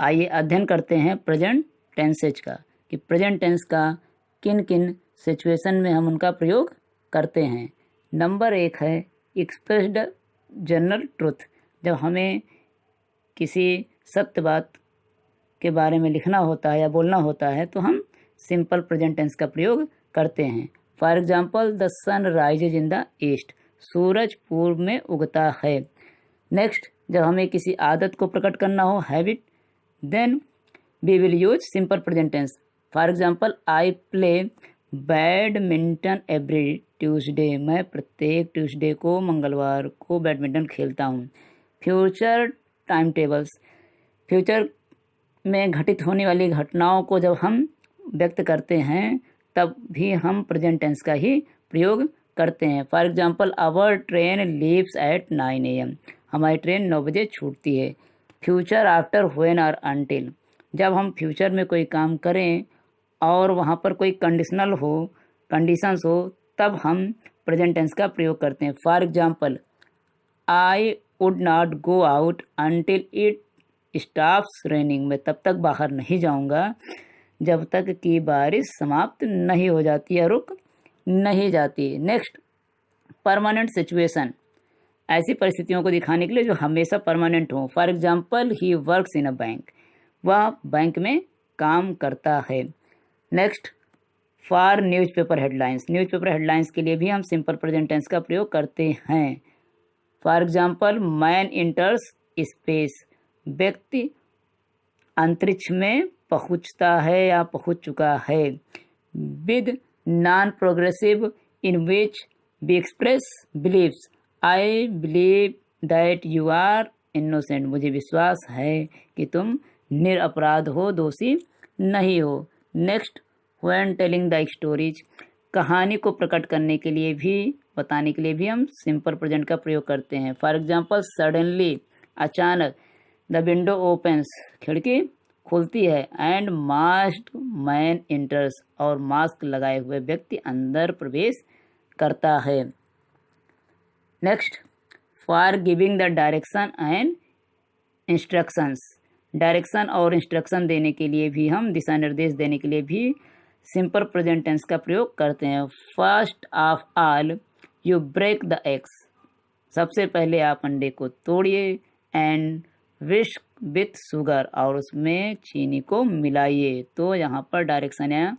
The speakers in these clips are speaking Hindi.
आइए अध्ययन करते हैं प्रेजेंट टेंसेज का, कि प्रेजेंट टेंस का किन किन सिचुएशन में हम उनका प्रयोग करते हैं। नंबर 1 है एक्सप्रेस्ड जनरल ट्रुथ। जब हमें किसी सत्य बात के बारे में लिखना होता है या बोलना होता है तो हम सिंपल प्रेजेंट टेंस का प्रयोग करते हैं। For example, the sun rises in the east. सूरज पूर्व में उगता है। नेक्स्ट, जब हमें किसी आदत को प्रकट करना हो, habit, then we will use simple present tense. For example, I play badminton every Tuesday. मैं प्रत्येक ट्यूसडे को, मंगलवार को बैडमिंटन खेलता हूँ। Future time tables. फ्यूचर में घटित होने वाली घटनाओं को जब हम व्यक्त करते हैं तब भी हम प्रेजेंट टेंस का ही प्रयोग करते हैं। For example, our train leaves at 9 AM। हमारी ट्रेन 9 बजे छूटती है। फ्यूचर आफ्टर, व्हेन और अनटिल। जब हम फ्यूचर में कोई काम करें और वहाँ पर कोई कंडीशंस हो तब हम प्रेजेंट टेंस का प्रयोग करते हैं। For example, I would not go out until it stops raining. मैं तब तक बाहर नहीं जाऊंगा जब तक कि बारिश समाप्त नहीं हो जाती या रुक नहीं जाती। Next, permanent situation. ऐसी परिस्थितियों को दिखाने के लिए जो हमेशा परमानेंट हो। For example, he works in a bank. वह बैंक में काम करता है। Next, for newspaper headlines. Newspaper headlines के लिए भी हम सिंपल प्रेजेंट टेंस का प्रयोग करते हैं। For example, man enters space. व्यक्ति अंतरिक्ष में पहुंचता है या पहुंच चुका है। With non progressive in which we express believes. I believe that you are innocent. मुझे विश्वास है कि तुम निरपराध हो, दोषी नहीं हो। Next, when telling the stories. कहानी को प्रकट करने के लिए भी, बताने के लिए भी हम सिंपल प्रेजेंट का प्रयोग करते हैं। फॉर एग्जाम्पल, सडनली, अचानक, द विंडो ओपन्स, खिड़की खुलती है, एंड मास्क्ड मैन एंटर्स, और मास्क लगाए हुए व्यक्ति अंदर प्रवेश करता है। Next, for giving the direction and instructions. Direction और इंस्ट्रक्शन देने के लिए भी हम, दिशा निर्देश देने के लिए भी सिंपल प्रेजेंट टेंस का प्रयोग करते हैं। First of all, you break the eggs. सबसे पहले आप अंडे को तोड़िए, एंड विस्क विथ शुगर, और उसमें चीनी को मिलाइए। तो यहाँ पर डायरेक्शन या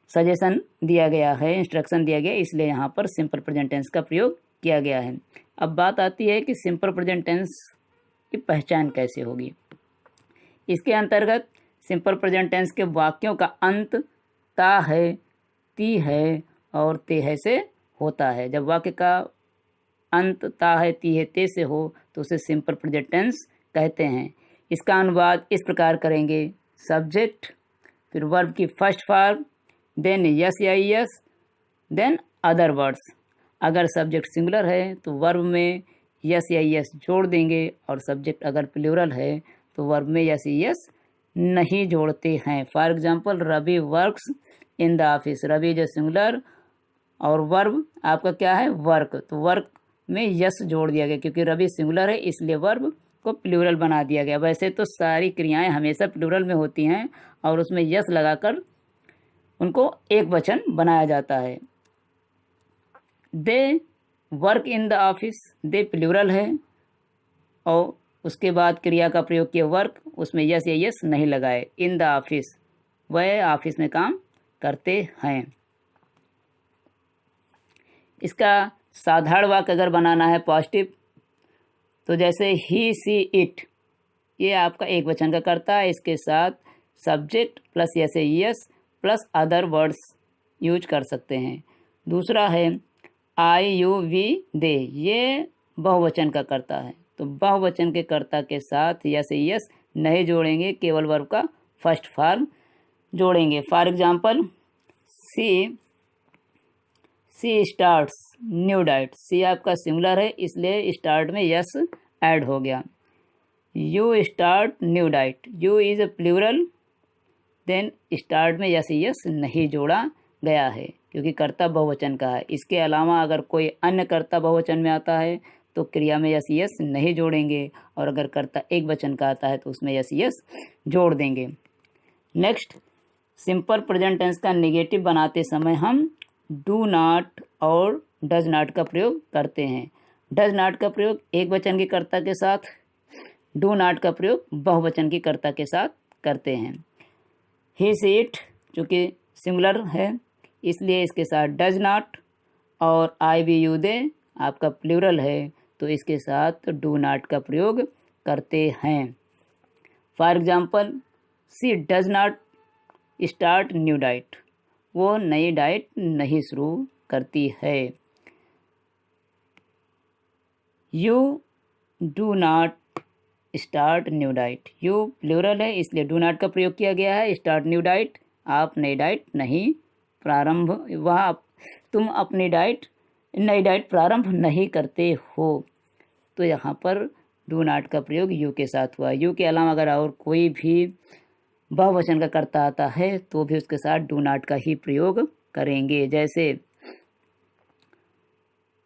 सजेशन दिया गया है, इंस्ट्रक्शन दिया गया, इसलिए यहाँ पर सिंपल प्रेजेंट टेंस का प्रयोग किया गया है। अब बात आती है कि सिंपल प्रेजेंट टेंस की पहचान कैसे होगी। इसके अंतर्गत सिंपल प्रेजेंट टेंस के वाक्यों का अंत ता है, ती है और ते है से होता है। जब वाक्य का अंत ता है, ती है, ते से हो तो उसे सिंपल प्रेजेंट टेंस कहते हैं। इसका अनुवाद इस प्रकार करेंगे: सब्जेक्ट, फिर वर्ब की फर्स्ट फॉर्म, देन यस या यस, देन अदर वर्ड्स। अगर सब्जेक्ट सिंगुलर है तो वर्ब में यस या यस जोड़ देंगे, और सब्जेक्ट अगर प्लूरल है तो वर्ब में यस या यस नहीं जोड़ते हैं। For example, Ravi works in the office. Ravi जो सिंगुलर और वर्ब आपका क्या है, वर्क, तो वर्क में यस जोड़ दिया गया, क्योंकि रवि सिंगुलर है इसलिए वर्ब को प्लूरल बना दिया गया। वैसे तो सारी क्रियाएं हमेशा प्लूरल में होती हैं और उसमें यस लगाकर उनको एक वचन बनाया जाता है। They work in the office, they plural है और उसके बाद क्रिया का प्रयोग किया वर्क, उसमें यस या यस नहीं लगाए। इन द ऑफिस, वह ऑफिस में काम करते हैं। इसका साधारण वाक्य अगर बनाना है पॉजिटिव, तो जैसे ही, सी, इट, ये आपका एक वचन का करता है। इसके साथ सब्जेक्ट प्लस यस या yes plus other words use कर सकते हैं। दूसरा है आई, यू, वी, दे, ये बहुवचन का करता है, तो बहुवचन के कर्ता के साथ यस या यस नहीं जोड़ेंगे, केवल वर्ब का फर्स्ट फॉर्म जोड़ेंगे। For example, she starts new diet. She आपका सिंगुलर है इसलिए स्टार्ट में यस ऐड हो गया। You start new diet, you is a plural, then start में यस यस नहीं जोड़ा गया है क्योंकि कर्ता बहुवचन का है। इसके अलावा अगर कोई अन्य कर्ता बहुवचन में आता है तो क्रिया में यस यस नहीं जोड़ेंगे, और अगर कर्ता एक वचन का आता है तो उसमें यस यस जोड़ देंगे। नेक्स्ट, सिंपल प्रेजेंट टेंस का नेगेटिव बनाते समय हम डू नॉट और डज नॉट का प्रयोग करते हैं। डज नॉट का प्रयोग एक वचन के कर्ता के साथ, डू नॉट का प्रयोग बहुवचन के कर्ता के साथ करते हैं। ही सी इट चूँकि सिंगुलर है इसलिए इसके साथ डज नॉट, और आई वी यू दे आपका प्लूरल है तो इसके साथ डू नॉट का प्रयोग करते हैं। For example, she does not start new diet, वो नई डाइट नहीं शुरू करती है। You do not start new diet, you plural है इसलिए डू नॉट का प्रयोग किया गया है। स्टार्ट न्यू डाइट, आप नई डाइट नहीं प्रारंभ, वह तुम अपनी नई डाइट प्रारंभ नहीं करते हो। तो यहाँ पर डू नॉट का प्रयोग यू के साथ हुआ। यू के अलावा अगर और कोई भी बहुवचन का कर्ता आता है तो भी उसके साथ डू नॉट का ही प्रयोग करेंगे। जैसे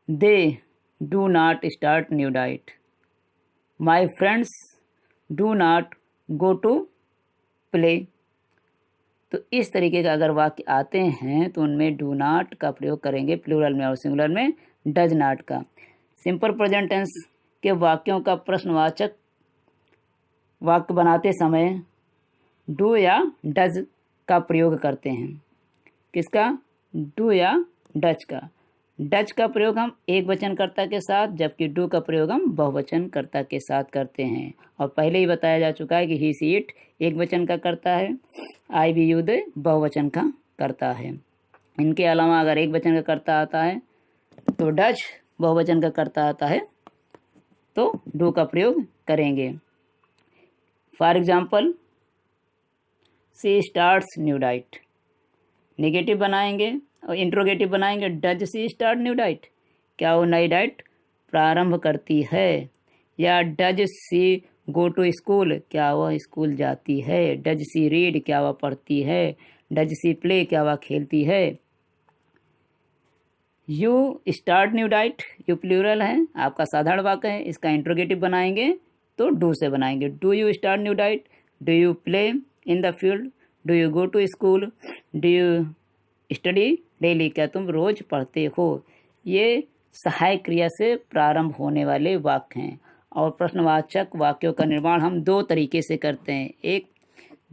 they do not start new diet, my friends do not go to play. तो इस तरीके का अगर वाक्य आते हैं तो उनमें डू नॉट का प्रयोग करेंगे प्लूरल में, और सिंगुलर में डज नॉट का। सिंपल प्रेजेंट टेंस के वाक्यों का प्रश्नवाचक वाक्य बनाते समय डू या डज का प्रयोग करते हैं। किसका? डू या डज का। डज का प्रयोग हम एक वचन कर्ता के साथ, जबकि डू का प्रयोग हम बहुवचन कर्ता के साथ करते हैं। और पहले ही बताया जा चुका है कि ही सी इट एक वचन का करता है, आई वी यू दे बहुवचन का करता है। इनके अलावा अगर एक वचन का करता आता है तो डज, बहुवचन का करता आता है तो डू का प्रयोग करेंगे। For example, she starts new diet, negative बनाएंगे और इंट्रोगेटिव बनाएंगे। Does she start new diet, क्या वो नई डाइट प्रारंभ करती है? या does she go to school, क्या वह स्कूल जाती है? डज सी रीड, क्या वह पढ़ती है? डज सी प्ले, क्या वह खेलती है? You start new diet, you plural है, आपका साधारण वाक्य है, इसका इंट्रोगेटिव बनाएंगे तो डू से बनाएंगे। Do you start new diet, do you play in the field, do you go to school, do you study daily, क्या तुम रोज पढ़ते हो? ये सहायक क्रिया से प्रारंभ होने वाले वाक्य हैं। और प्रश्नवाचक वाक्यों का निर्माण हम दो तरीके से करते हैं। एक,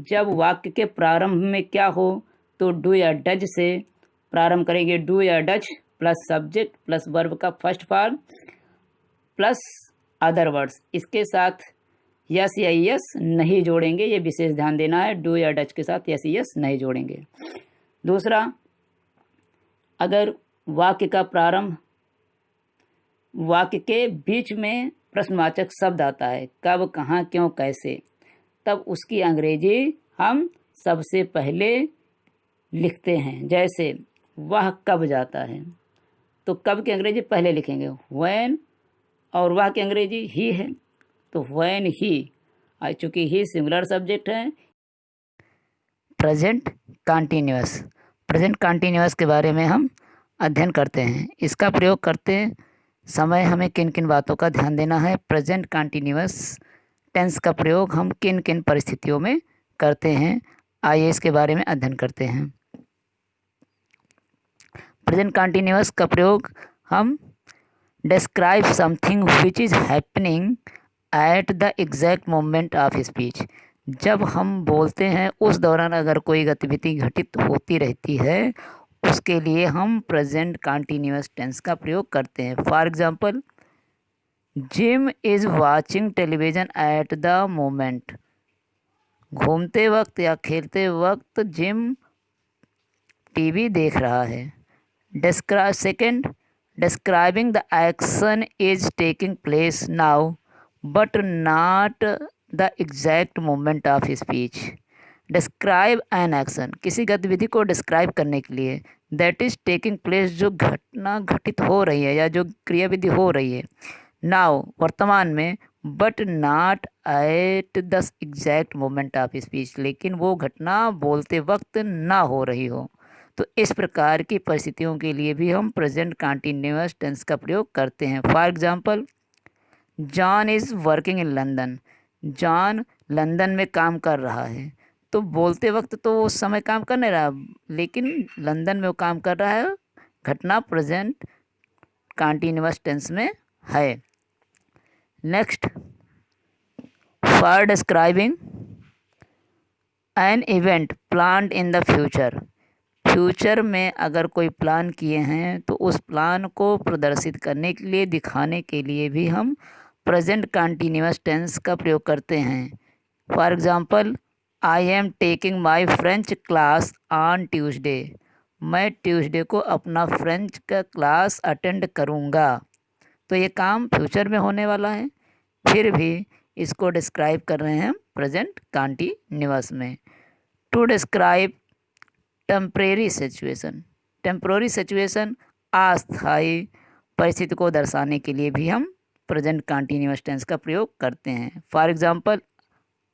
जब वाक्य के प्रारंभ में क्या हो तो डू या डज से प्रारंभ करेंगे। डू या does plus subject plus verb का first form plus other words, इसके साथ यस या यस नहीं जोड़ेंगे, ये विशेष ध्यान देना है। डू या डज के साथ यस यस नहीं जोड़ेंगे। दूसरा, अगर वाक्य का प्रारंभ, वाक्य के बीच में प्रश्नवाचक शब्द आता है, कब, कहाँ, क्यों, कैसे, तब उसकी अंग्रेजी हम सबसे पहले लिखते हैं। जैसे वह कब जाता है, तो कब की अंग्रेजी पहले लिखेंगे व्हेन, और वह की अंग्रेजी ही है तो व्हेन ही। चूँकि ही सिंगुलर सब्जेक्ट है। प्रेजेंट कंटीन्यूअस, प्रेजेंट कंटीन्यूअस के बारे में हम अध्ययन करते हैं। इसका प्रयोग करते समय हमें किन किन बातों का ध्यान देना है? प्रेजेंट कंटीन्यूअस टेंस का प्रयोग हम किन किन परिस्थितियों में करते हैं, आइए इसके बारे में अध्ययन करते हैं। प्रेजेंट कंटीन्यूअस का प्रयोग हम describe something which is happening at the exact moment of speech. जब हम बोलते हैं उस दौरान अगर कोई गतिविधि घटित होती रहती है उसके लिए हम प्रेजेंट कंटीन्यूअस टेंस का प्रयोग करते हैं। For example, gym is watching television at the moment, घूमते वक्त या खेलते वक्त जिम टीवी देख रहा है। Describing the action is taking place now but not the exact moment of speech. Describe an action, किसी गतिविधि को डिस्क्राइब करने के लिए, दैट इज टेकिंग प्लेस, जो घटना घटित हो रही है या जो क्रियाविधि हो रही है। नाउ, वर्तमान में, but not at the exact moment of speech, लेकिन वो घटना बोलते वक्त ना हो रही हो। तो इस प्रकार की परिस्थितियों के लिए भी हम प्रेजेंट कंटीन्यूअस टेंस का प्रयोग करते हैं। For example, John is working in London. John London में काम कर रहा है। तो बोलते वक्त तो वो उस समय काम कर नहीं रहा, लेकिन लंदन में वो काम कर रहा है। घटना प्रेजेंट कंटीन्यूअस टेंस में है। Next, for describing an event planned in the future. Future में अगर कोई प्लान किए हैं तो उस प्लान को प्रदर्शित करने के लिए, दिखाने के लिए भी हम प्रेजेंट कंटीन्यूअस टेंस का प्रयोग करते हैं। For example, I am taking my French class on Tuesday. मैं ट्यूसडे को अपना फ्रेंच का क्लास अटेंड करूँगा। तो ये काम फ्यूचर में होने वाला है, फिर भी इसको डिस्क्राइब कर रहे हैं प्रेजेंट कंटीन्यूअस में। To describe temporary situation. Temporary situation अस्थायी परिस्थिति को दर्शाने के लिए भी हम प्रेजेंट कंटीन्यूअस टेंस का प्रयोग करते हैं। For example,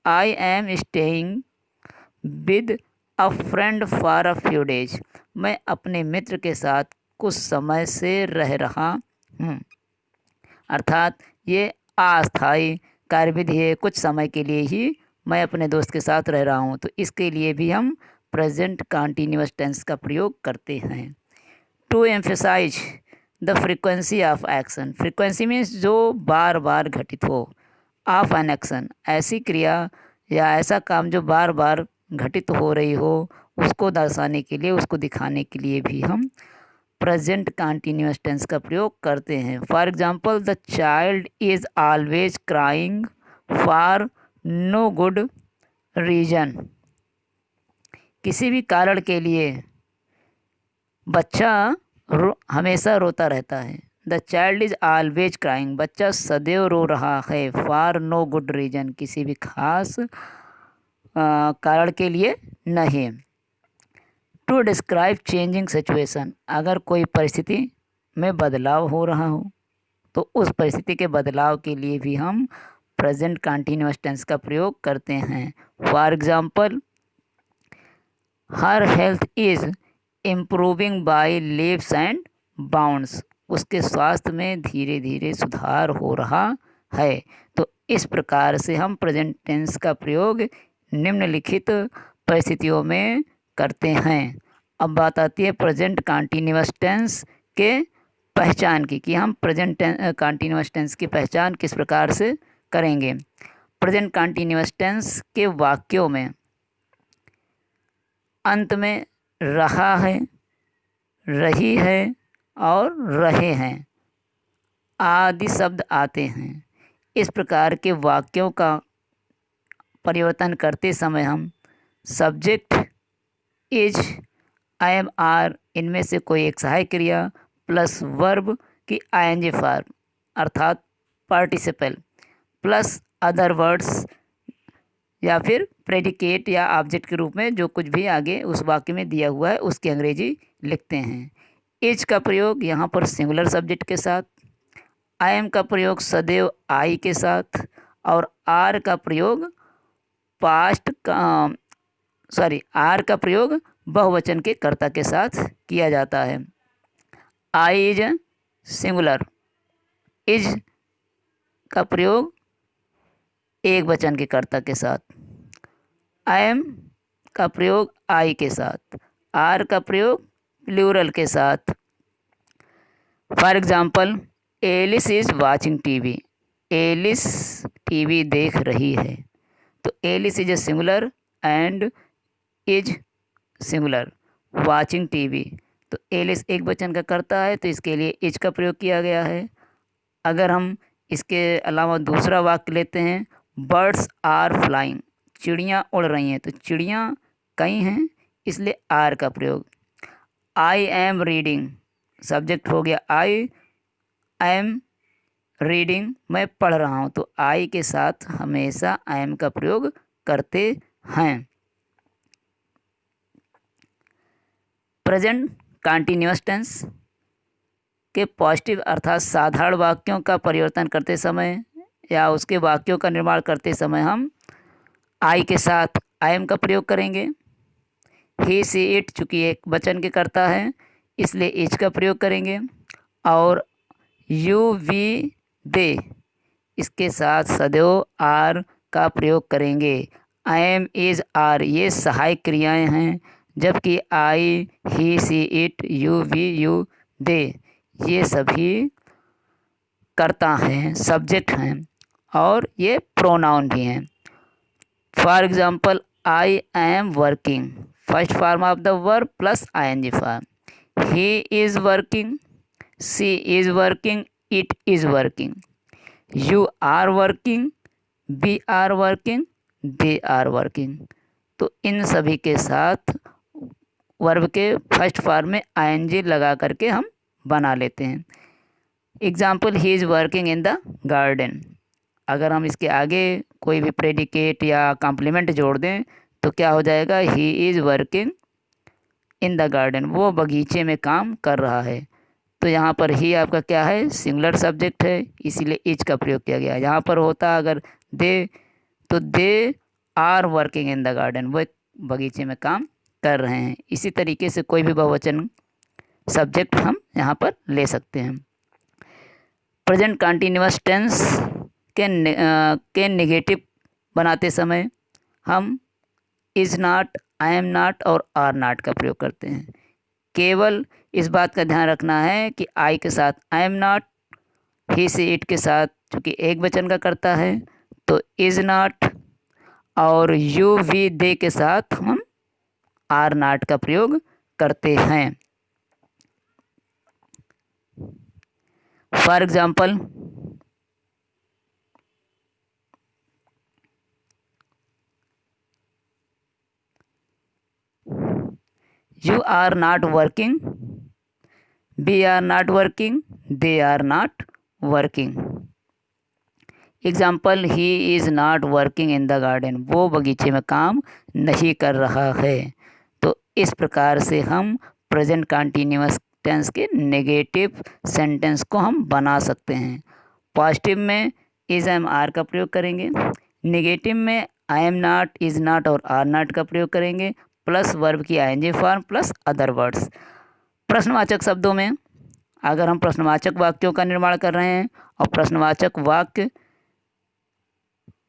I am staying with a friend for a few days. मैं अपने मित्र के साथ कुछ समय से रह रहा हूँ। अर्थात ये अस्थायी कार्यविधि है, कुछ समय के लिए ही मैं अपने दोस्त के साथ रह रहा हूँ। तो इसके लिए भी हम प्रेजेंट कंटीन्यूअस टेंस का प्रयोग करते हैं। To emphasise the frequency of action. Frequency means जो बार बार घटित हो। ऑफ एन एक्शन, ऐसी क्रिया या ऐसा काम जो बार बार घटित हो रही हो, उसको दर्शाने के लिए, उसको दिखाने के लिए भी हम प्रेजेंट कंटीन्यूअस टेंस का प्रयोग करते हैं। For example, the child is always crying for no good reason. किसी भी कारण के लिए बच्चा हमेशा रोता रहता है। The child is always crying, बच्चा सदैव रो रहा है। फॉर नो गुड रीजन, किसी भी खास कारण के लिए नहीं। टू डिस्क्राइब चेंजिंग सिचुएशन, अगर कोई परिस्थिति में बदलाव हो रहा हो तो उस परिस्थिति के बदलाव के लिए भी हम प्रेजेंट कंटीन्यूअस टेंस का प्रयोग करते हैं। For example, her health is improving by leaps and bounds. उसके स्वास्थ्य में धीरे धीरे सुधार हो रहा है। तो इस प्रकार से हम प्रेजेंट टेंस का प्रयोग निम्नलिखित परिस्थितियों में करते हैं। अब बात आती है प्रेजेंट कंटीन्यूअस टेंस के पहचान की, कि हम प्रेजेंट कंटीन्यूअस टेंस की पहचान किस प्रकार से करेंगे। प्रेजेंट कंटीन्यूअस टेंस के वाक्यों में अंत में रहा है, रही है और रहे हैं आदि शब्द आते हैं। इस प्रकार के वाक्यों का परिवर्तन करते समय हम subject, is, I am, are, इनमें से कोई एक सहायक क्रिया प्लस वर्ब की आईएनजी फॉर्म अर्थात पार्टिसिपल प्लस अदर वर्ड्स या फिर प्रेडिकेट या ऑब्जेक्ट के रूप में जो कुछ भी आगे उस वाक्य में दिया हुआ है उसकी अंग्रेजी लिखते हैं। इज का प्रयोग यहाँ पर सिंगुलर सब्जेक्ट के साथ, आई एम का प्रयोग सदैव आई के साथ, और आर का प्रयोग आर का प्रयोग बहुवचन के कर्ता के साथ किया जाता है। आई इज सिंगुलर, इज का प्रयोग एक वचन के कर्ता के साथ, आई एम का प्रयोग आई के साथ, आर का प्रयोग प्लूरल के साथ। For example, Alice is watching TV. Alice TV देख रही है। तो Alice is a singular and is singular. Watching TV, तो एलिस एक वचन का कर्ता है तो इसके लिए इज का प्रयोग किया गया है। अगर हम इसके अलावा दूसरा वाक्य लेते हैं, बर्ड्स आर फ्लाइंग, चिड़ियाँ उड़ रही हैं, तो चिड़ियाँ कई हैं इसलिए आर का प्रयोग। आई एम रीडिंग, सब्जेक्ट हो गया आई एम रीडिंग, मैं पढ़ रहा हूँ, तो आई के साथ हमेशा आई एम का प्रयोग करते हैं। प्रेजेंट कंटीन्यूअस टेंस के पॉजिटिव अर्थात साधारण वाक्यों का परिवर्तन करते समय या उसके वाक्यों का निर्माण करते समय हम आई के साथ आई एम का प्रयोग करेंगे। ही सी इट चूँकि एक वचन के कर्ता है इसलिए इज का प्रयोग करेंगे। और यू वी दे, इसके साथ सदैव आर का प्रयोग करेंगे। आई एम, इज, आर ये सहायक क्रियाएं हैं, जबकि आई, ही, सी, इट, यू, वी, यू, दे ये सभी कर्ता हैं, सब्जेक्ट हैं और ये प्रोनाउन भी हैं। For example, I am working, first form of the verb plus ING form. He is working, she is working, it is working. You are working, we are working, they are working. तो इन सभी के साथ वर्ब के फर्स्ट फॉर्म में आईएनजी लगा करके हम बना लेते हैं। Example, he is working in the garden. अगर हम इसके आगे कोई भी प्रेडिकेट या कॉम्प्लीमेंट जोड़ दें तो क्या हो जाएगा, ही is working in the garden, वो बगीचे में काम कर रहा है। तो यहाँ पर ही आपका क्या है, सिंगुलर सब्जेक्ट है, इसीलिए इज का प्रयोग किया गया। यहाँ पर होता अगर दे, तो they are working in the garden, वो एक बगीचे में काम कर रहे हैं। इसी तरीके से कोई भी बहुवचन सब्जेक्ट हम यहाँ पर ले सकते हैं। प्रेजेंट कंटिन्यूअस टेंस के नेगेटिव बनाते समय हम is not, I am not और आर नॉट का प्रयोग करते हैं। केवल इस बात का ध्यान रखना है कि आई के साथ आई एम नॉट, ही से इट के साथ चूँकि एक वचन का करता है तो इज़ नॉट, और यू वी दे के साथ हम आर नॉट का प्रयोग करते हैं। For example, you are not working, we are not working, they are not working. Example, he is not working in the garden, वो बगीचे में काम नहीं कर रहा है। तो इस प्रकार से हम प्रेजेंट कंटिन्यूअस टेंस के नेगेटिव सेंटेंस को हम बना सकते हैं। पॉजिटिव में इज़ एम आर का प्रयोग करेंगे, नेगेटिव में I am not, is not और आर नॉट का प्रयोग करेंगे, प्लस वर्ब की ING form plus other words. प्रश्नवाचक शब्दों में अगर हम प्रश्नवाचक वाक्यों का निर्माण कर रहे हैं और प्रश्नवाचक वाक्य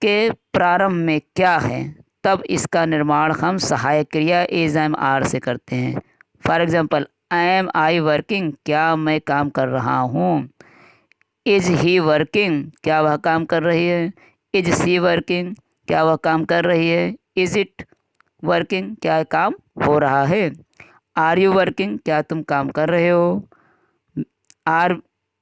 के प्रारंभ में क्या है, तब इसका निर्माण हम सहायक क्रिया इज एम आर से करते हैं। For example, am I working, क्या मैं काम कर रहा हूँ। इज ही वर्किंग, क्या वह काम कर रही है। इज सी वर्किंग, क्या वह काम कर रही है। इज इट वर्किंग, क्या काम हो रहा है। आर यू वर्किंग, क्या तुम काम कर रहे हो। आर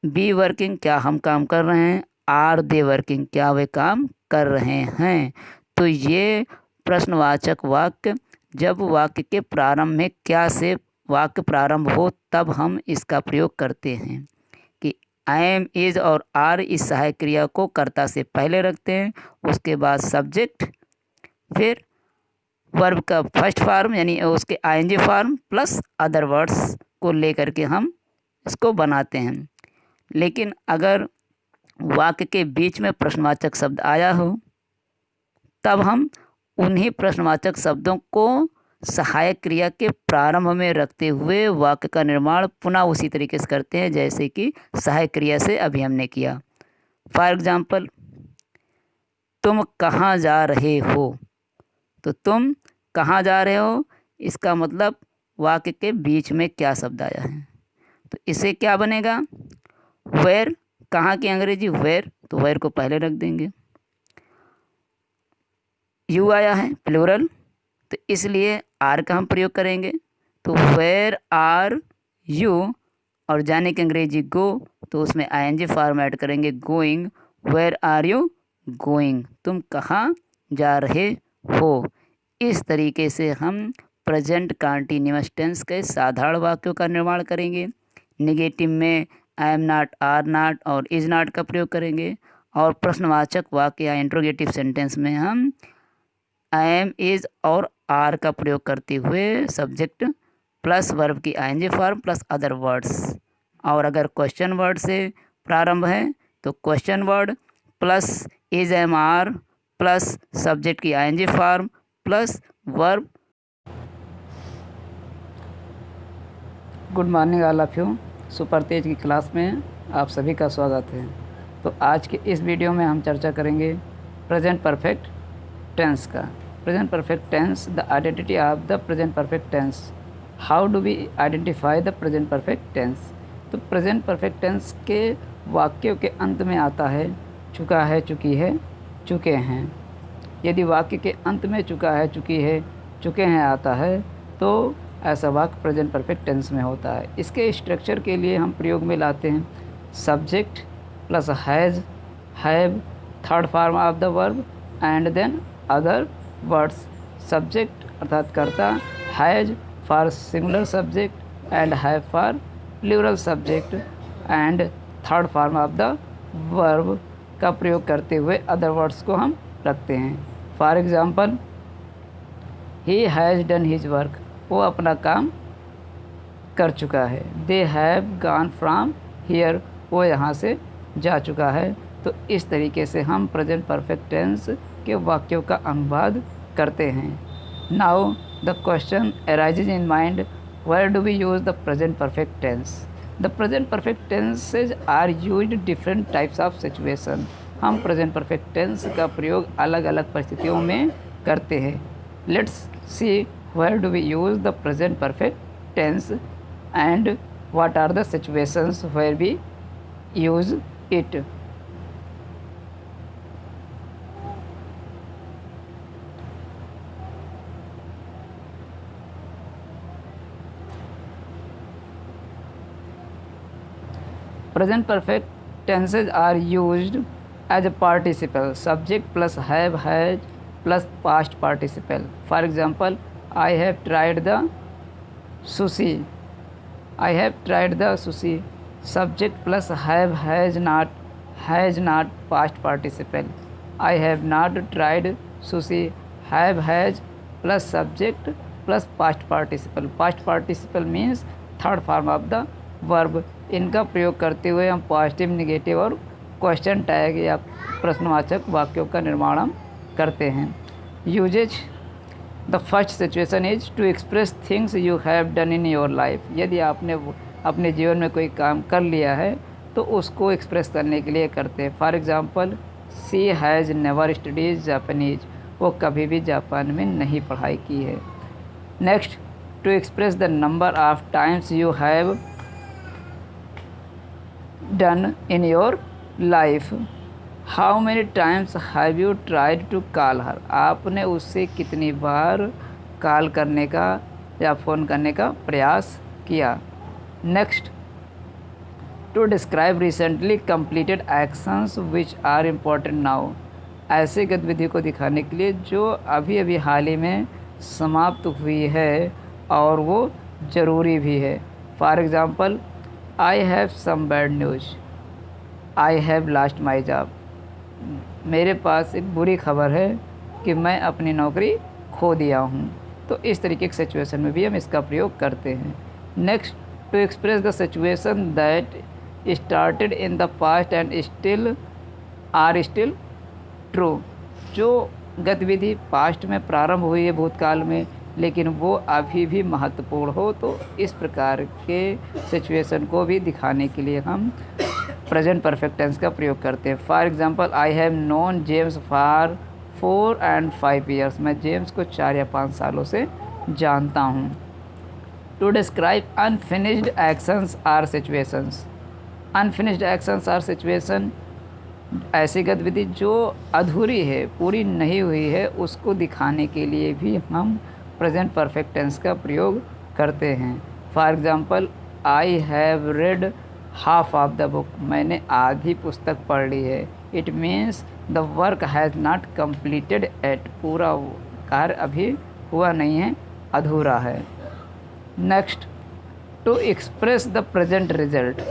बी वर्किंग, क्या हम काम कर रहे हैं। आर दे वर्किंग, क्या वे काम कर रहे हैं। तो ये प्रश्नवाचक वाक्य जब वाक्य के प्रारंभ में क्या से वाक्य प्रारंभ हो तब हम इसका प्रयोग करते हैं कि आई एम, इज और आर इस सहायक क्रिया को कर्ता से पहले रखते हैं, उसके बाद सब्जेक्ट, फिर वर्ब का फर्स्ट फॉर्म यानी उसके ING form plus other words को लेकर के हम इसको बनाते हैं। लेकिन अगर वाक्य के बीच में प्रश्नवाचक शब्द आया हो तब हम उन्हीं प्रश्नवाचक शब्दों को सहायक क्रिया के प्रारंभ में रखते हुए वाक्य का निर्माण पुनः उसी तरीके से करते हैं जैसे कि सहायक क्रिया से अभी हमने किया। फॉर एग्जाम्पल, तुम कहाँ जा रहे हो, तो तुम कहाँ जा रहे हो इसका मतलब वाक्य के बीच में क्या शब्द आया है, तो इसे क्या बनेगा, वेयर। कहाँ की अंग्रेजी वेयर, तो वेयर को पहले रख देंगे। यू आया है प्लूरल, तो इसलिए आर का हम प्रयोग करेंगे, तो वेयर आर यू, और जाने की अंग्रेजी गो, तो उसमें आईएनजी फॉर्मेट करेंगे going. Where are you going, तुम कहाँ जा रहे हो। इस तरीके से हम प्रेजेंट कंटीन्यूअस टेंस के साधारण वाक्यों का निर्माण करेंगे। नेगेटिव में I am not, are not और इज नॉट का प्रयोग करेंगे, और प्रश्नवाचक वाक्य या इंट्रोगेटिव सेंटेंस में हम आई एम, इज और आर का प्रयोग करते हुए सब्जेक्ट प्लस वर्ब की ING form plus other words, और अगर क्वेश्चन वर्ड से प्रारंभ है तो question word plus is am are plus subject की ING form plus verb. Good morning all of you. Super तेज की क्लास में आप सभी का स्वागत है। तो आज के इस वीडियो में हम चर्चा करेंगे प्रेजेंट परफेक्ट टेंस का। Present perfect tense, the identity of the present perfect tense. How do we identify the present perfect tense. तो प्रेजेंट परफेक्ट टेंस के वाक्यों के अंत में आता है चुका है, चुकी है, चुके हैं। यदि वाक्य के अंत में चुका है, चुकी है, चुके हैं आता है तो ऐसा वाक्य प्रेजेंट परफेक्ट टेंस में होता है। इसके स्ट्रक्चर के लिए हम प्रयोग में लाते हैं subject plus has, have, third form of the verb and then other words. Subject अर्थात कर्ता, has for singular subject and have for plural subject and third form of the verb का प्रयोग करते हुए अदर वर्ड्स को हम रखते हैं। For example, he has done his work, वो अपना काम कर चुका है। They have gone from here, वो यहाँ से जा चुका है। तो इस तरीके से हम प्रेजेंट परफेक्ट टेंस के वाक्यों का अनुवाद करते हैं। Now the question arises in mind, where do we use the present perfect tense? The present perfect tenses are used different types of situation. हम present perfect tense का प्रयोग अलग अलग परिस्थितियों में करते हैं। Let's see where do we use the present perfect tense and what are the situations where we use it. Present perfect tenses are used as a participle, subject plus have, has plus past participle. For example, I have tried the sushi. I have tried the sushi. Subject plus have, has not past participle. I have not tried sushi. Have, has plus subject plus past participle. Past participle means third form of the verb. इनका प्रयोग करते हुए हम पॉजिटिव, निगेटिव और क्वेश्चन टैग या प्रश्नवाचक वाक्यों का निर्माण हम करते हैं। Usages, the first situation is to express things you have done in your life. यदि आपने अपने जीवन में कोई काम कर लिया है तो उसको एक्सप्रेस करने के लिए करते हैं। For example, she has never studies Japanese, वो कभी भी जापान में नहीं पढ़ाई की है। Next, to express the number of times you have done in your life. How many times have you tried to call her? आपने उससे कितनी बार कॉल करने का या फ़ोन करने का प्रयास किया। Next, to describe recently completed actions which are important now. ऐसे गतिविधि को दिखाने के लिए जो अभी अभी हाल ही में समाप्त हुई है और वो ज़रूरी भी है। For example, I have some bad news. I have lost my job. मेरे पास एक बुरी खबर है कि मैं अपनी नौकरी खो दिया हूँ। तो इस तरीके की सिचुएशन में भी हम इसका प्रयोग करते हैं। Next, to express the situation that started in the past and still true. जो गतिविधि पास्ट में प्रारंभ हुई है, भूतकाल में, लेकिन वो अभी भी महत्वपूर्ण हो, तो इस प्रकार के सिचुएशन को भी दिखाने के लिए हम प्रेजेंट परफेक्ट टेंस का प्रयोग करते हैं। For example, I have known James for 4 and 5 years। मैं जेम्स को 4 या 5 सालों से जानता हूँ। To describe unfinished actions are situations. Unfinished actions are situation, ऐसी गतिविधि जो अधूरी है, पूरी नहीं हुई है, उसको दिखाने के लिए भी हम प्रेजेंट परफेक्ट टेंस का प्रयोग करते हैं। For example, I have read half of the book. मैंने आधी पुस्तक पढ़ ली है। It means the work has not completed yet. पूरा कार्य अभी हुआ नहीं है, अधूरा है। Next, to express the present result.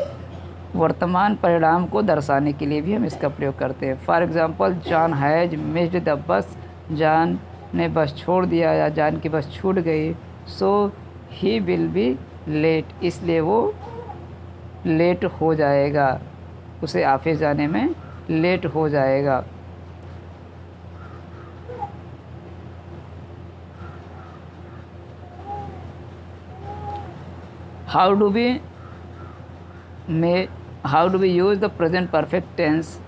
वर्तमान परिणाम को दर्शाने के लिए भी हम इसका प्रयोग करते हैं। For example, John has missed the bus. John ने बस छोड़ दिया या जॉन की बस छूट गई। सो ही विल बी लेट, इसलिए वो लेट हो जाएगा, उसे ऑफिस जाने में लेट हो जाएगा। How do we how do we use the present perfect tense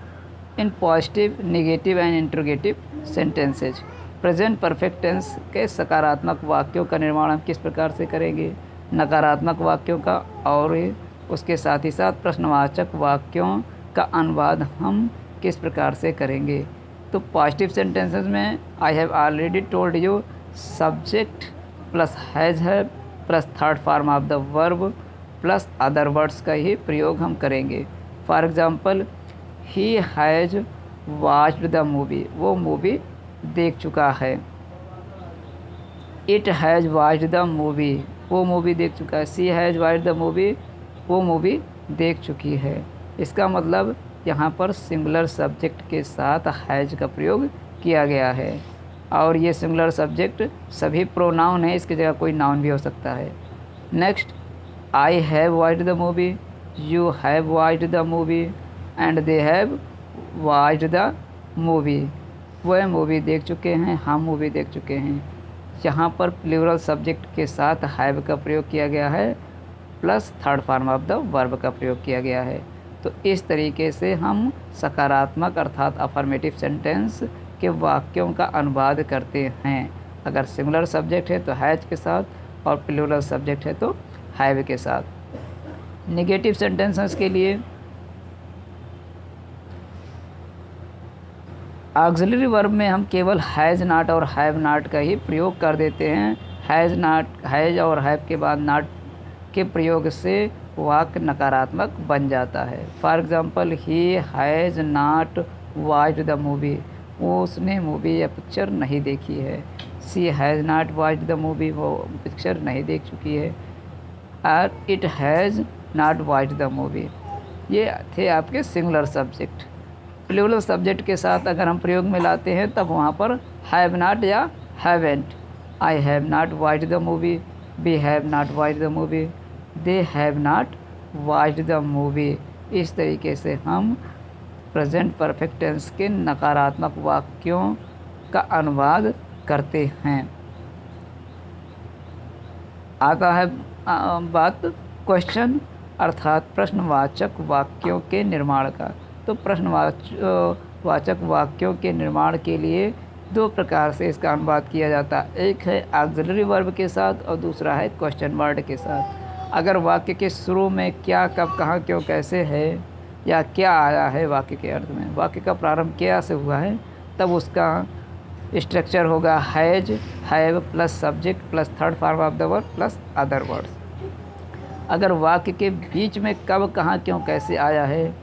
in positive, negative and interrogative sentences. Present perfect tense के सकारात्मक वाक्यों का निर्माण हम किस प्रकार से करेंगे, नकारात्मक वाक्यों का, और उसके साथ ही साथ प्रश्नवाचक वाक्यों का अनुवाद हम किस प्रकार से करेंगे। तो पॉजिटिव सेंटेंसेस में I have already told you subject plus has है plus third form of the verb plus other words का ही प्रयोग हम करेंगे। For example, he has watched the movie, वो मूवी देख चुका है। It has watched the movie, वो मूवी देख चुका है। She has watched the movie, वो मूवी देख चुकी है। इसका मतलब यहाँ पर सिंगुलर सब्जेक्ट के साथ हैज़ का प्रयोग किया गया है, और ये सिंगुलर सब्जेक्ट सभी प्रोनाउन है, इसकी जगह कोई नाउन भी हो सकता है। Next, I have watched the movie, you have watched the movie and they have watched the movie, वह मूवी देख चुके हैं, हम मूवी देख चुके हैं। यहाँ पर प्लूरल सब्जेक्ट के साथ हैव का प्रयोग किया गया है plus third form of the verb का प्रयोग किया गया है। तो इस तरीके से हम सकारात्मक अर्थात अफर्मेटिव सेंटेंस के वाक्यों का अनुवाद करते हैं। अगर सिंगुलर सब्जेक्ट है तो हैज के साथ और प्लूरल सब्जेक्ट है तो हैव के साथ। नेगेटिव सेंटेंसेस के लिए ऑक्सिलरी वर्ब में हम केवल हैज़ नॉट और हैव नॉट का ही प्रयोग कर देते हैं। हैज़ नॉट, हैज़ और हैव के बाद नॉट के प्रयोग से वाक्य नकारात्मक बन जाता है। For example, he has not watched the movie, वो उसने मूवी या पिक्चर नहीं देखी है। She has not watched the movie, वो पिक्चर नहीं देख चुकी है। और it has not watched the movie, ये थे आपके सिंगुलर सब्जेक्ट। प्लूरल सब्जेक्ट के साथ अगर हम प्रयोग में लाते हैं तब वहाँ पर हैव नॉट या haven't. I have not watched the movie, we have not watched the movie, they have not watched the movie. इस तरीके से हम प्रेजेंट परफेक्ट टेंस के नकारात्मक वाक्यों का अनुवाद करते हैं। आता है बात क्वेश्चन अर्थात प्रश्नवाचक वाक्यों के निर्माण का। तो प्रश्नवाचक वाक्यों के निर्माण के लिए दो प्रकार से इसका अनुवाद किया जाता है। एक है ऑक्सिलरी वर्ब के साथ और दूसरा है क्वेश्चन वर्ड के साथ। अगर वाक्य के शुरू में क्या, कब, कहाँ, क्यों, कैसे है या क्या आया है वाक्य के अर्थ में, वाक्य का प्रारंभ क्या से हुआ है, तब उसका स्ट्रक्चर होगा has, have plus subject plus third form of the verb plus other words. अगर वाक्य के बीच में कब, कहाँ, क्यों, कैसे आया है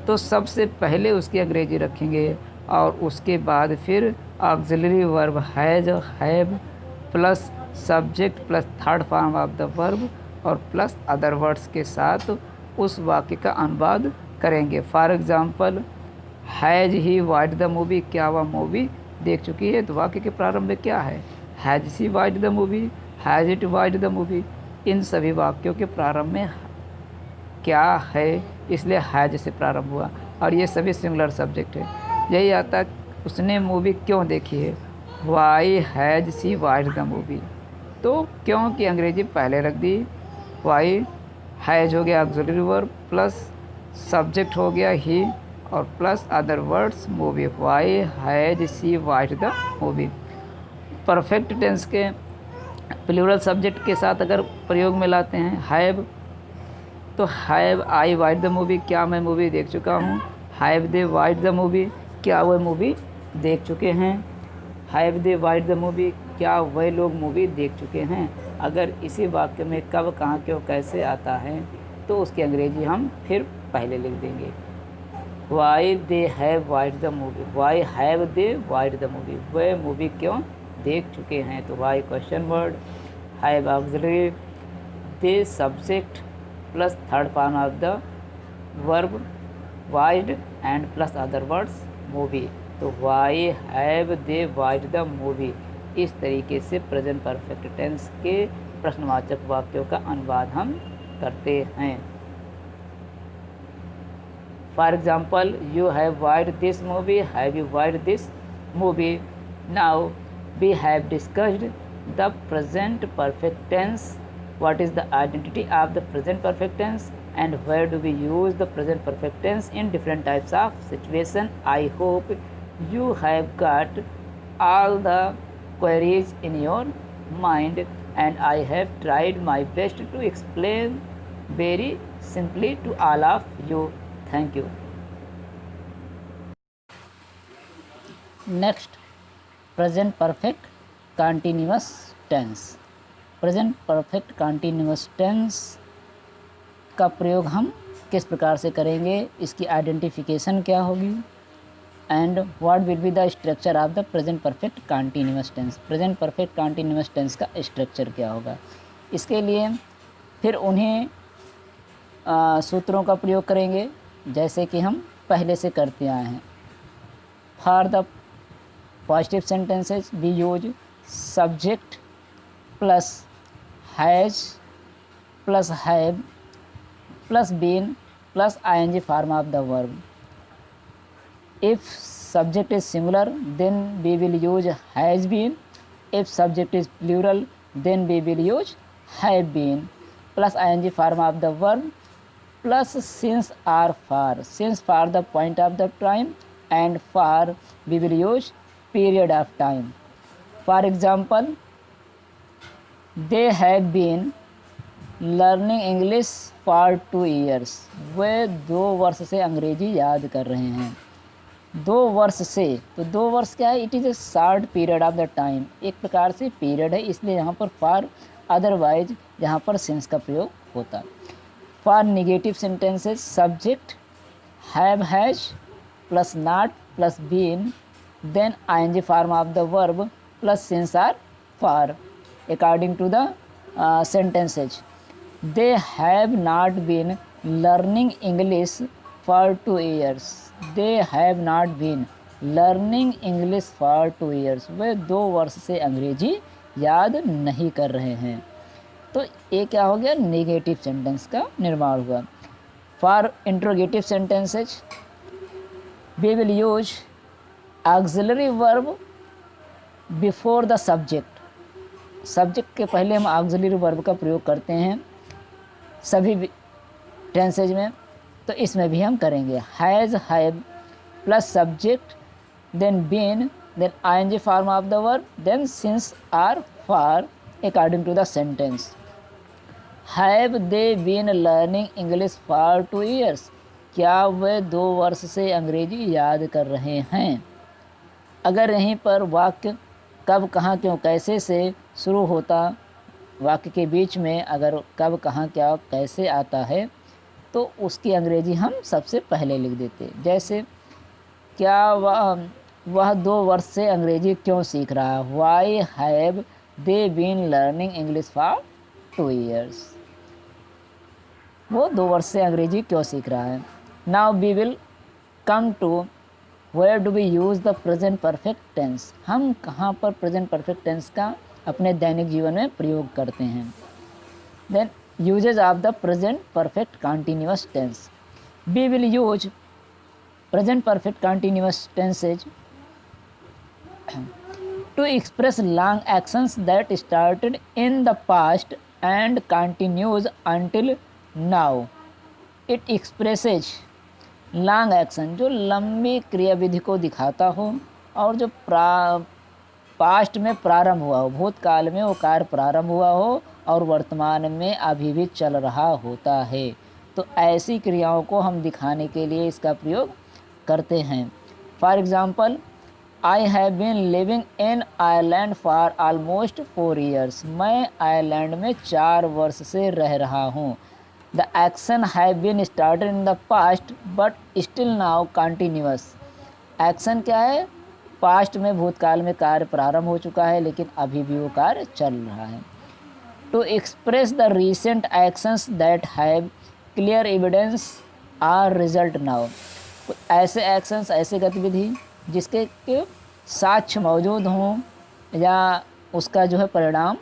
तो सबसे पहले उसकी अंग्रेजी रखेंगे और उसके बाद फिर auxiliary verb has, have plus subject plus third form of the verb और प्लस अदर वर्ड्स के साथ उस वाक्य का अनुवाद करेंगे। For example, has he watched the movie, क्या वह मूवी देख चुकी है, तो वाक्य के प्रारंभ में क्या है, has she watched the movie, has it watched the movie. इन सभी वाक्यों के प्रारंभ में क्या है, इसलिए हैज से प्रारंभ हुआ, और ये सभी सिंगुलर सब्जेक्ट है। यही आता उसने मूवी क्यों देखी है, why has she watched the movie, तो क्यों की अंग्रेजी पहले रख दी। वाई, हैज हो गया ऑक्सिलरी वर्ब प्लस सब्जेक्ट हो गया ही और plus other words movie, why has she watched the movie. Perfect tense के प्लूरल सब्जेक्ट के साथ अगर प्रयोग में लाते हैं हैव, तो have I watched the movie, क्या मैं मूवी देख चुका हूँ। Have they watched the movie, क्या वह मूवी देख चुके हैं। Have they watched the movie, क्या वह लोग मूवी देख चुके हैं। अगर इसी वाक्य में कब, कहाँ, क्यों, कैसे आता है तो उसकी अंग्रेजी हम फिर पहले लिख देंगे। Why they have watched the movie, why have they watched the movie, वह मूवी क्यों देख चुके हैं, तो why question word, have auxiliary, they subject plus third form of the verb watched and plus other words movie, तो why have they watched the movie. इस तरीके से प्रेजेंट परफेक्ट टेंस के प्रश्नवाचक वाक्यों का अनुवाद हम करते हैं। For example, you have watched this movie, have you watched this movie. Now we have discussed the present perfect tense, what is the identity of the present perfect tense and where do we use the present perfect tense in different types of situation. I hope you have got all the queries in your mind, and I have tried my best to explain very simply to all of you. Thank you. Next, present perfect continuous tense. Present perfect continuous tense का प्रयोग हम किस प्रकार से करेंगे, इसकी आइडेंटिफिकेशन क्या होगी, and what will be the structure of the present perfect continuous tense. Present perfect continuous tense का स्ट्रक्चर क्या होगा, इसके लिए फिर उन्हें सूत्रों का प्रयोग करेंगे जैसे कि हम पहले से करते आए हैं। For the positive sentences we use subject plus has plus have plus been plus ing form of the verb. If subject is singular, then we will use has been. If subject is plural, then we will use have been plus ing form of the verb plus since or for. Since for the point of the time, and for we will use period of time. For example, they have been learning English for 2 years. वे 2 वर्ष से अंग्रेजी याद कर रहे हैं। 2 वर्ष से, तो 2 वर्ष क्या है, it is a short period of the time, एक प्रकार से पीरियड है, इसलिए यहाँ पर फॉर, अदरवाइज यहाँ पर सिंस का प्रयोग होता है। For negative sentences subject have has plus not plus been then ing form of the verb plus since or for according to the sentences. They have not been learning English for 2 years. They have not been learning English for 2 years. वे 2 वर्ष से अंग्रेजी याद नहीं कर रहे हैं। तो ये क्या हो गया, नेगेटिव सेंटेंस का निर्माण हुआ। For interrogative sentences we will use auxiliary verb before the subject. Subject के पहले हम ऑक्सिलरी वर्ब का प्रयोग करते हैं सभी टेंसेज में, तो इसमें भी हम करेंगे। Has have plus subject then been then ing form of the verb then since or for according to the sentence. Have they been learning English for 2 years। क्या वे 2 वर्ष से अंग्रेजी याद कर रहे हैं। अगर यहीं पर वाक्य कब कहाँ क्यों कैसे से शुरू होता, वाक्य के बीच में अगर कब कहाँ क्या कैसे आता है तो उसकी अंग्रेजी हम सबसे पहले लिख देते। जैसे क्या वह 2 वर्ष से अंग्रेजी क्यों सीख रहा है, why have they been learning English for 2 years। वो 2 वर्ष से अंग्रेजी क्यों सीख रहा है। Now we will come to where do we use the present perfect tense. हम कहाँ पर प्रेजेंट परफेक्ट टेंस का अपने दैनिक जीवन में प्रयोग करते हैं। Then usages of the present perfect continuous tense. We will use present perfect continuous tenses to express long actions that started in the past and continues until now. It expresses long action, जो लंबी क्रियाविधि को दिखाता हो और जो पास्ट में प्रारंभ हुआ हो, भूतकाल में वो कार्य प्रारंभ हुआ हो और वर्तमान में अभी भी चल रहा होता है। तो ऐसी क्रियाओं को हम दिखाने के लिए इसका प्रयोग करते हैं। For example, I have been living in Ireland for almost 4 years। मैं आयरलैंड में 4 वर्ष से रह रहा हूँ। The action have been started in the past but still now continuous. Action क्या है, पास्ट में भूतकाल में कार्य प्रारंभ हो चुका है लेकिन अभी भी वो कार्य चल रहा है। To express the recent actions that have clear evidence or result now. ऐसे एक्शंस, ऐसे गतिविधि जिसके साक्ष्य मौजूद हों या उसका जो है परिणाम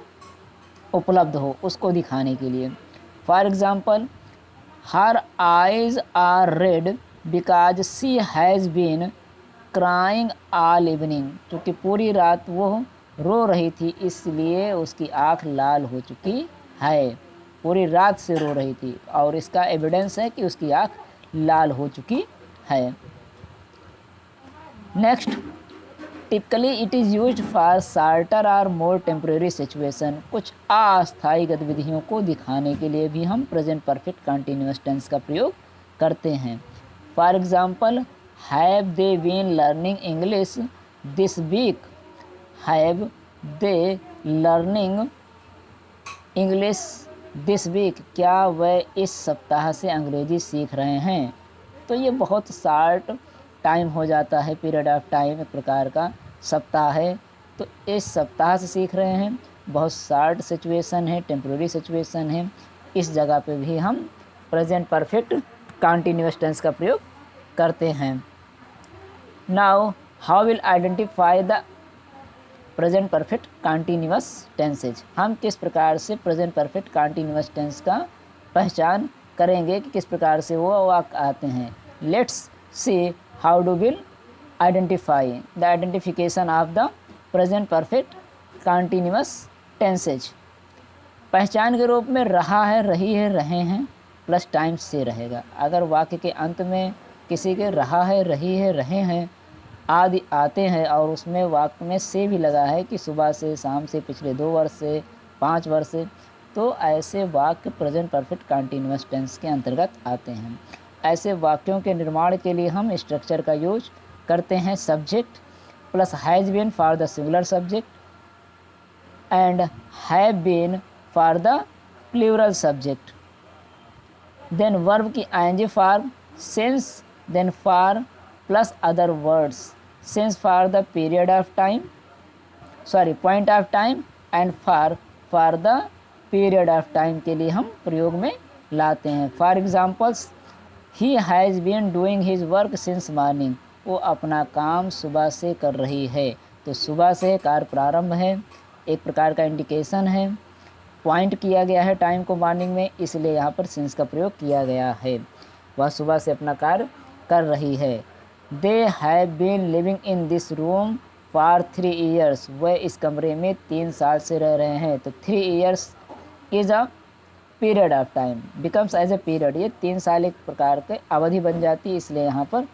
उपलब्ध हो, उसको दिखाने के लिए। For example, her eyes are red because she has been crying all evening. क्योंकि पूरी रात वो रो रही थी इसलिए उसकी आँख लाल हो चुकी है। पूरी रात से रो रही थी, और इसका एविडेंस है कि उसकी आँख लाल हो चुकी है। Next, typically it is used for shorter और मोर टेम्परेरी सिचुएशन। कुछ अस्थायी गतिविधियों को दिखाने के लिए भी हम प्रेजेंट परफेक्ट कंटिन्यूअस टेंस का प्रयोग करते हैं। For example, have they been learning English this week. Have they learning English this week, क्या वह इस सप्ताह से अंग्रेजी सीख रहे हैं। तो ये बहुत शॉर्ट टाइम हो जाता है, पीरियड ऑफ टाइम एक प्रकार का सप्ताह है, तो इस सप्ताह से सीख रहे हैं। बहुत शॉर्ट सिचुएशन है, टेम्प्रेरी सिचुएशन है, इस जगह पे भी हम प्रेजेंट परफेक्ट कंटिन्यूअस टेंस का प्रयोग करते हैं। Now how will identify the present perfect continuous tenses. हम किस प्रकार से प्रेजेंट परफेक्ट कंटिन्यूअस टेंस का पहचान करेंगे कि किस प्रकार से वो वाक्य आते हैं। Let's see how do will identify the identification of the present perfect continuous tenses. पहचान के रूप में रहा है, रही है, रहे हैं प्लस टाइम से रहेगा। अगर वाक्य के अंत में किसी के रहा है, रही है, रहे हैं आदि आते हैं और उसमें वाक्य में से भी लगा है कि सुबह से, शाम से, पिछले 2 वर्ष से, 5 वर्ष से, तो ऐसे वाक्य प्रेजेंट परफेक्ट कंटिन्यूअस टेंस के अंतर्गत आते हैं। ऐसे वाक्यों के निर्माण के लिए हम स्ट्रक्चर का यूज करते हैं subject plus has been for the singular subject and have been for the plural subject, then verb की ING form, since, then for plus other words, since for the period of time, point of time, and for the period of time के लिए हम प्रयोग में लाते हैं। For examples, he has been doing his work since morning, वो अपना काम सुबह से कर रही है। तो सुबह से कार्य प्रारंभ है, एक प्रकार का इंडिकेशन है, पॉइंट किया गया है टाइम को मॉर्निंग में, इसलिए यहाँ पर सिंस का प्रयोग किया गया है। वह सुबह से अपना कार्य कर रही है। They have been living in this room for 3 years, वह इस कमरे में 3 साल से रह रहे हैं। तो 3 years is a period of time, becomes as a period, ये 3 साल एक प्रकार के अवधि बन जाती है, इसलिए यहाँ पर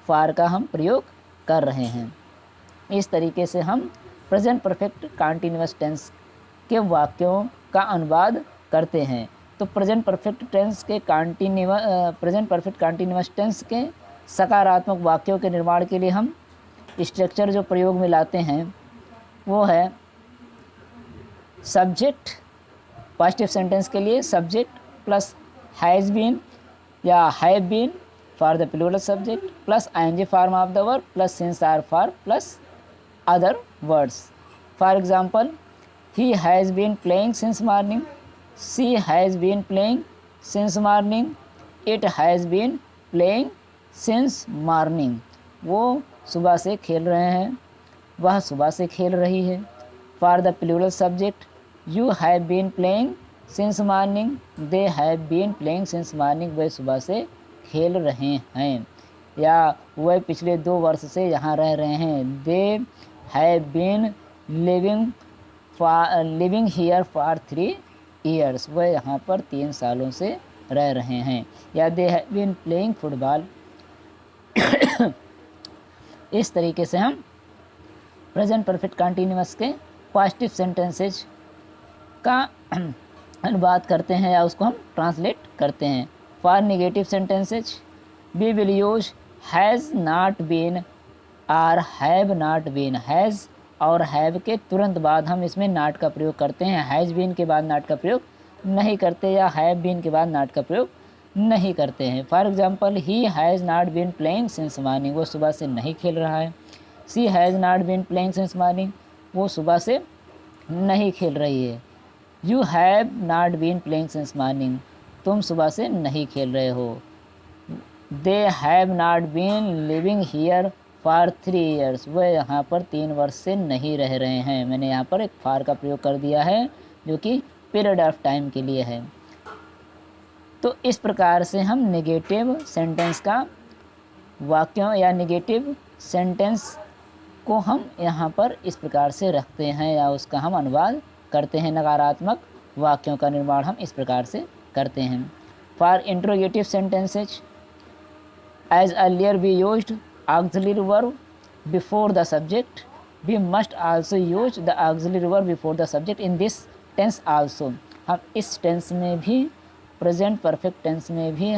फॉर का हम प्रयोग कर रहे हैं। इस तरीके से हम प्रेजेंट परफेक्ट कंटिन्यूअस टेंस के वाक्यों का अनुवाद करते हैं। तो प्रेजेंट परफेक्ट कंटिन्यूअस टेंस के सकारात्मक वाक्यों के निर्माण के लिए हम स्ट्रक्चर जो प्रयोग में लाते हैं वो है सब्जेक्ट, पॉजिटिव सेंटेंस के लिए सब्जेक्ट प्लस हैज़ बीन या have been for the plural subject plus ING form of the verb plus since or for plus other words. For example, he has been playing since morning, she has been playing since morning, it has been playing since morning, वो सुबह से खेल रहे हैं, वह सुबह से खेल रही है। For the plural subject, you have been playing since morning, they have been playing since morning, वे सुबह से खेल रहे हैं। या वह पिछले 2 वर्ष से यहाँ रह रहे हैं, they have been living here for 3 years, वह यहाँ पर 3 सालों से रह रहे हैं। या they have been playing football. इस तरीके से हम प्रेजेंट परफेक्ट कंटिन्यूअस के पॉजिटिव सेंटेंसेज का अनुवाद करते हैं या उसको हम ट्रांसलेट करते हैं। For negative sentences we will use has not been और हैव नॉट बीन। हैज़ और हैव के तुरंत बाद हम इसमें नॉट का प्रयोग करते हैं, हैज़ बीन के बाद नॉट का प्रयोग नहीं करते या हैव बीन के बाद नॉट का प्रयोग नहीं करते हैं। For example, he has not been playing since morning, वो सुबह से नहीं खेल रहा है। She has not been playing since morning, वो सुबह से नहीं खेल रही है। You have not been playing since morning, तुम सुबह से नहीं खेल रहे हो। They have not been living here for 3 years, वह यहाँ पर 3 वर्ष से नहीं रह रहे हैं। मैंने यहाँ पर एक फॉर का प्रयोग कर दिया है जो कि पीरियड ऑफ टाइम के लिए है। तो इस प्रकार से हम नेगेटिव सेंटेंस का वाक्यों या नेगेटिव सेंटेंस को हम यहाँ पर इस प्रकार से रखते हैं या उसका हम अनुवाद करते हैं। नकारात्मक वाक्यों का निर्माण हम इस प्रकार से करते हैं। For interrogative sentences as earlier we used auxiliary verb before the subject, we must also use the auxiliary verb before the subject in this tense also. हम इस टेंस में भी, प्रेजेंट परफेक्ट टेंस में भी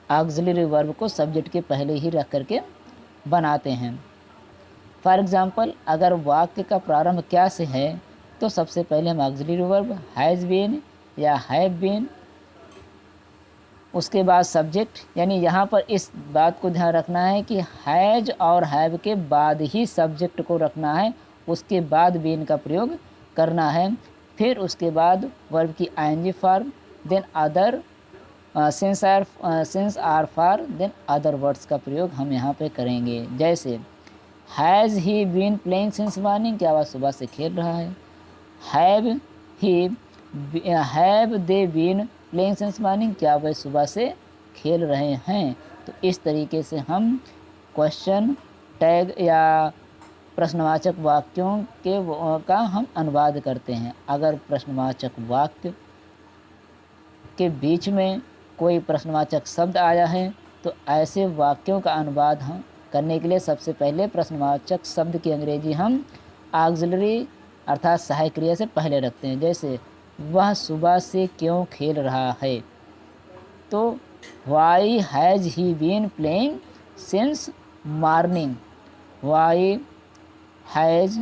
ऑक्सिलरी वर्ब को सब्जेक्ट के पहले ही रख करके बनाते हैं। फॉर एग्ज़ाम्पल, अगर वाक्य का प्रारंभ क्या से है तो सबसे पहले हम ऑक्सिलरी वर्ब हैज़ बीन या हैव बीन, उसके बाद सब्जेक्ट, यानी यहाँ पर इस बात को ध्यान रखना है कि हैज और हैव के बाद ही सब्जेक्ट को रखना है, उसके बाद बीन का प्रयोग करना है। फिर उसके बाद वर्ब की ING form, then other since or for, then other words का प्रयोग हम यहाँ पे करेंगे। जैसे has he been playing since morning, क्या वह सुबह से खेल रहा है। Have they been playing since morning, क्या वह सुबह से खेल रहे हैं। तो इस तरीके से हम क्वेश्चन टैग या प्रश्नवाचक वाक्यों का हम अनुवाद करते हैं। अगर प्रश्नवाचक वाक्य के बीच में कोई प्रश्नवाचक शब्द आया है तो ऐसे वाक्यों का अनुवाद हम करने के लिए सबसे पहले प्रश्नवाचक शब्द की अंग्रेजी हम ऑक्सिलरी अर्थात सहायक क्रिया से पहले रखते हैं। जैसे वह सुबह से क्यों खेल रहा है, तो why has he been playing since morning, why has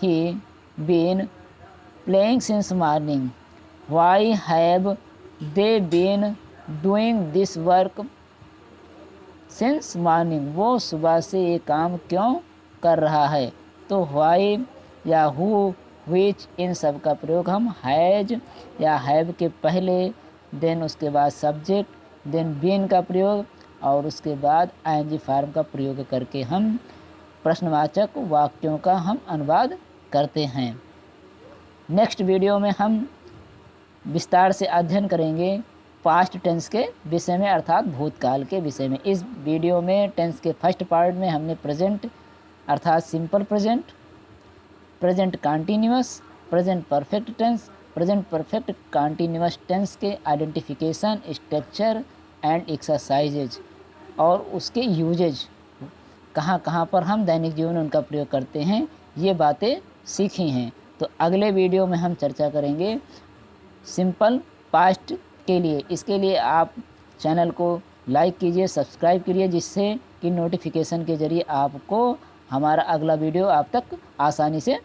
he been playing since morning, why have they been doing this work since morning, वो सुबह से ये काम क्यों कर रहा है। तो वाई या हु, विच, इन सब का प्रयोग हम हैज या हैव के पहले, देन उसके बाद सब्जेक्ट, देन बीन का प्रयोग और उसके बाद आईएनजी फॉर्म का प्रयोग करके हम प्रश्नवाचक वाक्यों का हम अनुवाद करते हैं। नेक्स्ट वीडियो में हम विस्तार से अध्ययन करेंगे पास्ट टेंस के विषय में अर्थात भूतकाल के विषय में। इस वीडियो में टेंस के फर्स्ट पार्ट में हमने प्रेजेंट अर्थात simple present, present continuous, present perfect tense, present perfect continuous tense के आइडेंटिफिकेशन, स्ट्रक्चर एंड एक्सरसाइजेज और उसके यूजेज, कहाँ कहाँ पर हम दैनिक जीवन में उनका प्रयोग करते हैं, ये बातें सीखी हैं। तो अगले वीडियो में हम चर्चा करेंगे सिंपल पास्ट के लिए। इसके लिए आप चैनल को लाइक कीजिए, सब्सक्राइब कीजिए, जिससे कि नोटिफिकेशन के ज़रिए आपको हमारा अगला वीडियो आप तक आसानी से